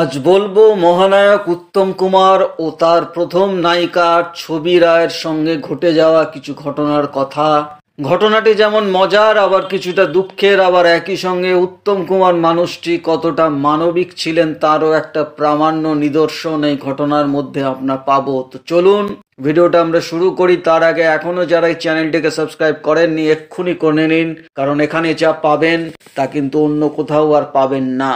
আজ বলবো মহানায়ক উত্তম কুমার ও তার প্রথম নায়িকা ছবি রায়ের সঙ্গে ঘটে যাওয়া কিছু ঘটনার কথা। ঘটনাটি যেমন মজার আবার কিছুটা দুঃখের, আবার একই সঙ্গে উত্তম কুমার মানুষটি কতটা মানবিক ছিলেন তারও একটা প্রামাণ্য নিদর্শন এই ঘটনার মধ্যে আমরা পাবো। তো চলুন ভিডিওটা আমরা শুরু করি। তার আগে এখনো যারা এই চ্যানেলটিকে সাবস্ক্রাইব করেননি এক্ষুনি করে নিন, কারণ এখানে যা পাবেন তা কিন্তু অন্য কোথাও আর পাবেন না।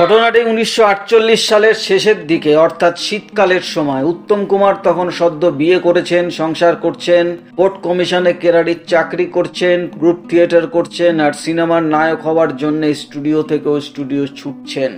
ঘটনাটি 1948 সালের শেষের দিকে, অর্থাৎ শীতকালের সময়। উত্তম কুমার তখন সদ্য বিয়ে করেছেন, সংসার করছেন, পোর্ট কমিশনে কেরানির চাকরি করছেন, গ্রুপ থিয়েটার করছেন, আর সিনেমার নায়ক হওয়ার জন্য স্টুডিও থেকেও স্টুডিও ছুটছেন।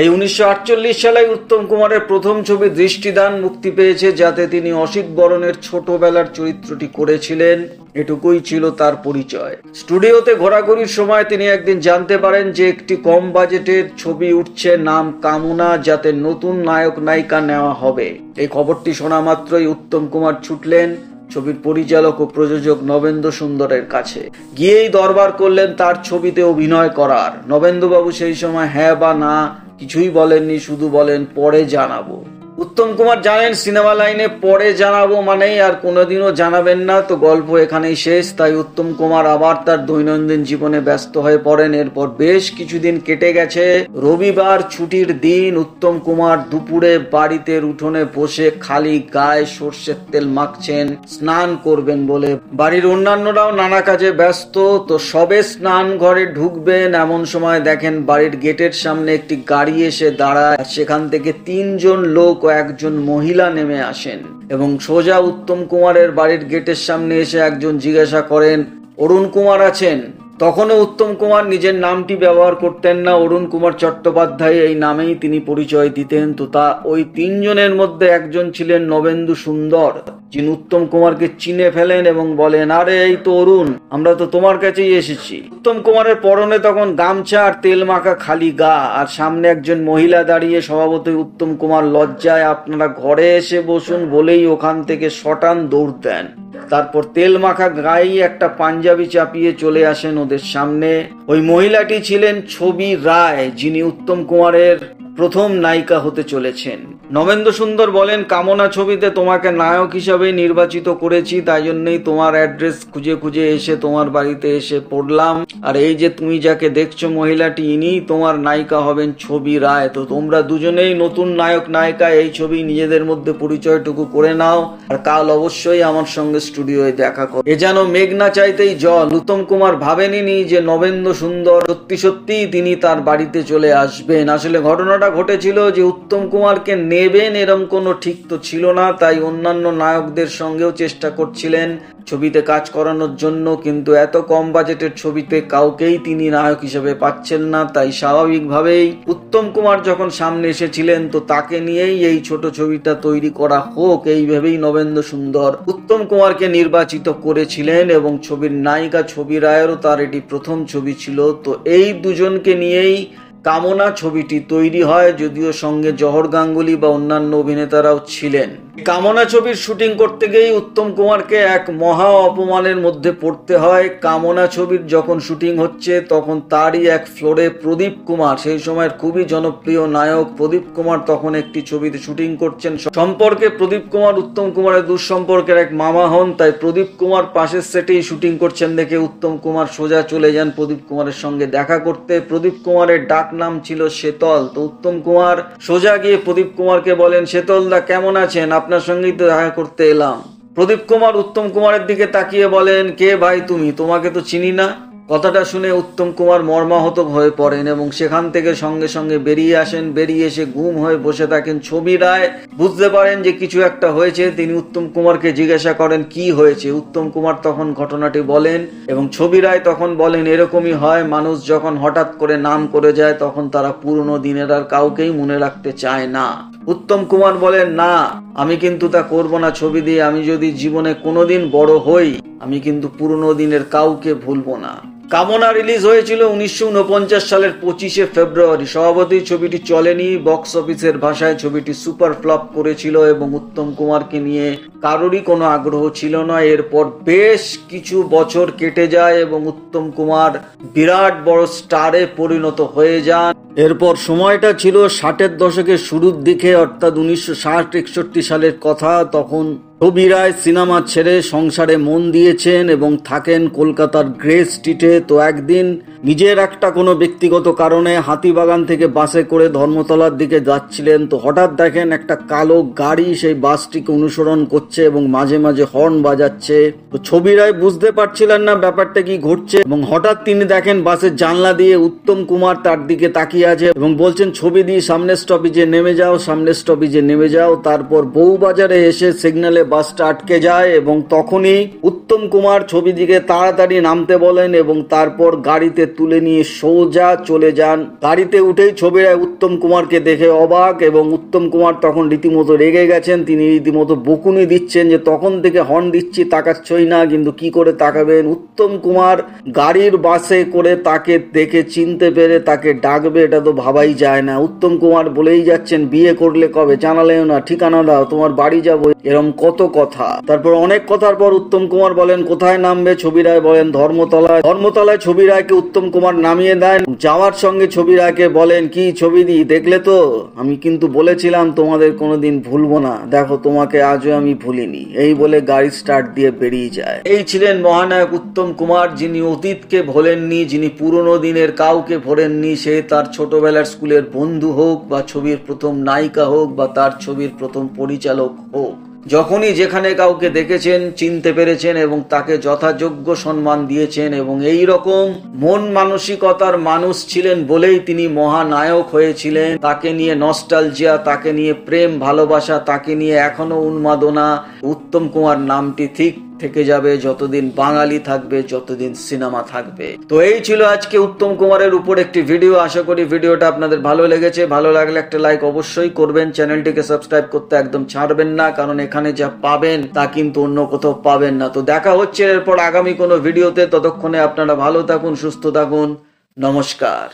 এই 1948 সালে উত্তম কুমারের প্রথম ছবি দৃষ্টিদান মুক্তি পেয়েছে, যাতে তিনি অসিত বরণের ছোটবেলার চরিত্রটি করেছিলেন। এটুকুই ছিল তার পরিচয়। স্টুডিওতে ঘোরাঘুরির সময় তিনি একদিন জানতে পারেন যে একটি কম বাজেটের ছবি উঠছে, নাম কামনা, যাতে নতুন নায়ক নায়িকা নেওয়া হবে। এই খবরটি শোনা মাত্রই উত্তম কুমার ছুটলেন ছবির পরিচালক ও প্রযোজক নবেন্দু সুন্দরের কাছে। গিয়েই দরবার করলেন তার ছবিতে অভিনয় করার। নবেন্দুবাবু সেই সময় হ্যাঁ বা না কিছুই বলেননি, শুধু বলেন পরে জানাবো। উত্তম কুমার জানেন সিনেমা লাইনে পরে জানাবো মানেই আর কোনোদিনও জানাবেন না, তো গল্প এখানেই শেষ। তাই উত্তম কুমার আবার তার দৈনন্দিন জীবনে ব্যস্ত হয়ে পড়েন। এরপর বেশ কিছুদিন কেটে গেছে। রবিবার ছুটির দিন উত্তম কুমার দুপুরে বাড়িতে উঠোনে বসে খালি গায়ে সর্ষের তেল মাখছেন স্নান করবেন বলে। বাড়ির অন্যান্যরাও নানা কাজে ব্যস্ত। তো সবে স্নান ঘরে ঢুকবেন এমন সময় দেখেন বাড়ির গেটের সামনে একটি গাড়ি এসে দাঁড়ায়। সেখান থেকে 3 জন লোক ও একজন মহিলা নেমে আসেন এবং সোজা উত্তম কুমারের বাড়ির গেটের সামনে এসে একজন জিজ্ঞাসা করেন, অরুণ কুমার আছেন? তখনও উত্তম কুমার নিজের নামটি ব্যবহার করতেন না, অরুণ কুমার চট্টোপাধ্যায় এই নামেই তিনি পরিচয় দিতেন। তো ওই 3 জনের মধ্যে একজন ছিলেন নবেন্দু সুন্দর, যিনি উত্তম কুমারকে চিনে ফেলেন এবং বলেন, আরে এই তো অরুণ, আমরা তো তোমার কাছেই এসেছি। উত্তম কুমারের পরনে তখন গামছা আর তেল মাখা খালি গা, আর সামনে একজন মহিলা দাঁড়িয়ে। স্বভাবতই উত্তম কুমার লজ্জায় আপনারা ঘরে এসে বসুন বলেই ওখান থেকে শটান দৌড় দেন। তারপর তেল মাখা গায়ে একটা পাঞ্জাবি চাপিয়ে চলে আসেন ওদের সামনে। ওই মহিলাটি ছিলেন ছবি রায়, যিনি উত্তম কুমারের প্রথম নায়িকা হতে চলেছেন। নবেন্দু সুন্দর বলেন, কামনা ছবিতে তোমাকে নায়ক হিসাবে নির্বাচিত করেছি, তাই জন্যই তোমার অ্যাড্রেস খুঁজে খুঁজে এসে তোমার বাড়িতে এসে পড়লাম। আর এই যে তুমি যাকে দেখছো মহিলাটি, ইনিই তোমার নায়িকা হবেন ছবি রায়। তো তোমরা দুজনেই নতুন নায়ক নায়িকা, এই ছবি নিজেদের মধ্যে পরিচয়টুকু করে নাও, আর কাল অবশ্যই আমার সঙ্গে স্টুডিওয় দেখা করো। এ যেন মেঘ না চাইতেই জল। উত্তম কুমার ভাবেননি যে নবেন্দু সুন্দর সত্যি সত্যি তিনি তার বাড়িতে চলে আসবেন। আসলে ঘটনাটা ঘটেছিল যে উত্তম কুমারকে নেবেন এরম কোনো ঠিক তো ছিল না, তাই অন্যান্য নায়কদের সঙ্গেও চেষ্টা করছিলেন ছবিতে কাজ করানোর জন্য, কিন্তু এত কম বাজেটের ছবিতে কাউকেই তিনি নায়ক হিসেবে পাচ্ছেন না। তাই স্বাভাবিকভাবেই উত্তম কুমার যখন সামনে এসেছিলেন, তো তাকে নিয়েই এই ছোট ছবিটা তৈরি করা হোক, এই ভেবেই নবেন্দু সুন্দর উত্তম কুমারকে নির্বাচিত করেছিলেন। এবং ছবির নায়িকা ছবি রায়েরও তার এটি প্রথম ছবি ছিল। তো এই দুজনকে নিয়েই কামনা ছবিটি তৈরি হয়, যদিও সঙ্গে জহর গাঙ্গুলি বা অন্যান্য অভিনেতারাও ছিলেন। কামনা ছবির শুটিং করতে গিয়েই উত্তম কুমারকে এক মহা অপমানের মধ্যে পড়তে হয়। কামনা ছবির যখন শুটিং হচ্ছে তখন তারই এক ফ্লোরে প্রদীপ কুমার, সেই সময়ের খুবই জনপ্রিয় নায়ক প্রদীপ কুমার, তখন একটি ছবিতে শুটিং করছেন। সম্পর্কে প্রদীপ কুমার উত্তম কুমারের দুঃসম্পর্কের এক মামা হন, তাই প্রদীপ কুমার পাশের সেটেই শুটিং করছেন দেখে উত্তম কুমার সোজা চলে যান প্রদীপ কুমারের সঙ্গে দেখা করতে। প্রদীপ কুমারের ডাক নাম ছিল শেতল। তো উত্তম কুমার সোজা গিয়ে প্রদীপ কুমারকে বলেন, শেতল দা কেমন আছেন? আপনার সঙ্গেই তো দেখা করতে এলাম। প্রদীপ কুমার উত্তম কুমারের দিকে তাকিয়ে বলেন, কে ভাই তুমি? তোমাকে তো চিনি না। কথাটা শুনে উত্তম কুমার মর্মাহত হয়ে পড়েন এবং সেখান থেকে সঙ্গে সঙ্গে বেরিয়ে আসেন। বেরিয়ে এসে গুম হয়ে বসে থাকেন ছবি রায়। বুঝতে পারেন যে কিছু একটা হয়েছে। তিনি উত্তম কুমারকে জিজ্ঞাসা করেন কি হয়েছে। উত্তম কুমার তখন ঘটনাটি বলেন এবং ছবি রায় তখন বলেন, এরকমই হয়, মানুষ যখন হঠাৎ করে নাম করে যায় তখন তারা পুরনো দিনের আর কাউকেই মনে রাখতে চায় না। উত্তম কুমার বলেন, না আমি কিন্তু তা করব না ছবি দিয়ে। আমি যদি জীবনে কোনোদিন বড় হই, আমি কিন্তু পুরনো দিনের কাউকে ভুলবো না। কামনা রিলিজ হয়েছিল 1949 সালের 25শে ফেব্রুয়ারি। স্বভাবতই ছবিটি চলেনি, বক্স অফিসের ভাষায় ছবিটি সুপার ফ্লপ করেছিল এবং উত্তম কুমারকে নিয়ে কারোরই কোনো আগ্রহ ছিল না। এরপর বেশ কিছু বছর কেটে যায় এবং উত্তম কুমার বিরাট বড় স্টারে পরিণত হয়ে যান। এরপর সময়টা ছিল 60-এর দশকের শুরুর দিকে, অর্থাৎ 1960-61 সালের কথা। তখন ছবি রায় সিনেমা ছেড়ে সংসারে মন দিয়েছেন এবং থাকেন কলকাতার গ্রে স্ট্রিটে। তো একদিন নিজের একটা কোনো ব্যক্তিগত কারণে হাতিবাগান থেকে বাসে করে ধর্মতলার দিকে যাচ্ছিলেন। তো হঠাৎ দেখেন একটা কালো গাড়ি সেই বাসটিকে অনুসরণ করছে এবং মাঝে মাঝে হর্ন বাজাচ্ছে। তো ছবি রায় বুঝতে পারছিলেন না ব্যাপারটা কি ঘটছে এবং হঠাৎ তিনি দেখেন বাসের জানলা দিয়ে উত্তম কুমার তার দিকে তাকিয়ে আছে এবং বলছেন, ছবি দিয়ে সামনের স্টপেজে নেমে যাও, সামনের স্টপেজে নেমে যাও। তারপর বউবাজারে এসে সিগন্যালে বাসটা আটকে যায় এবং তখনই উত্তম কুমার ছবি দিকে তাড়াতাড়ি নামতে বলেন এবং তারপর গাড়িতে তুলে নিয়ে সোজা চলে যান। গাড়িতে উঠেই ছবি রায় উত্তম কুমারকে দেখে অবাক এবং উত্তম কুমার তখন রীতিমতো রেগে গেছেন। তিনি রীতিমতো বকুনি দিচ্ছেন যে তখন থেকে হর্ন দিচ্ছি, তাকাচ্ছই না, কিন্তু কি করে তাকাবেন। উত্তম কুমার গাড়ির বাসে করে তাকে দেখে চিনতে পেরে তাকে ডাকবে এটা তো ভাবাই যায় না। উত্তম কুমার বলেই যাচ্ছেন, বিয়ে করলে কবে, জানালেও না, ঠিকানা দাও, তোমার বাড়ি যাবো, এরম কত কথা। তারপর অনেক কথার পর উত্তম কুমার বলেন কোথায় নামবে, ছবি রায় বলেন ধর্মতলায়। ধর্মতলায় ছবি রায়কে উত্তম কুমার নামিয়ে দেন। যাওয়ার সঙ্গে ছবি রায়কে বলেন, কি ছবি দি দেখলে তো, আমি কিন্তু বলেছিলাম তোমাদের কোনোদিন ভুলবো না, দেখো তোমাকে আজও আমি ভুলিনি। এই বলে গাড়ি স্টার্ট দিয়ে বেরিয়ে যায়। এই ছিলেন মহানায়ক উত্তম কুমার, যিনি অতীতকে ভোলেননি, যিনি পুরনো দিনের কাউকে ভোলেননি। সে তার ছোটবেলার স্কুলের বন্ধু হোক বা ছবির প্রথম নায়িকা হোক বা তার ছবির প্রথম পরিচালক হোক, যখনই যেখানে কাউকে দেখেছেন চিনতে পেরেছেন এবং তাকে যথাযোগ্য সম্মান দিয়েছেন। এবং এই রকম মন মানসিকতার মানুষ ছিলেন বলেই তিনি মহানায়ক হয়েছিলেন। তাকে নিয়ে নস্টালজিয়া, তাকে নিয়ে প্রেম ভালোবাসা, তাকে নিয়ে এখনো উন্মাদনা। উত্তম কুমার নামটি ঠিক থেকে যাবে যতদিন বাঙালি থাকবে, যতদিন সিনেমা থাকবে। তো এই ছিল আজকে উত্তম কুমারের উপর একটি ভিডিও। আশা করি ভিডিওটা আপনাদের ভালো লেগেছে। ভালো লাগলে একটা লাইক অবশ্যই করবেন, চ্যানেলটিকে সাবস্ক্রাইব করতে একদম ছাড়বেন না, কারণ এখানে যা পাবেন তা কিন্তু অন্য কোথাও পাবেন না। তো দেখা হচ্ছে এরপর আগামী কোনো ভিডিওতে। ততক্ষণে আপনারা ভালো থাকুন, সুস্থ থাকুন, নমস্কার।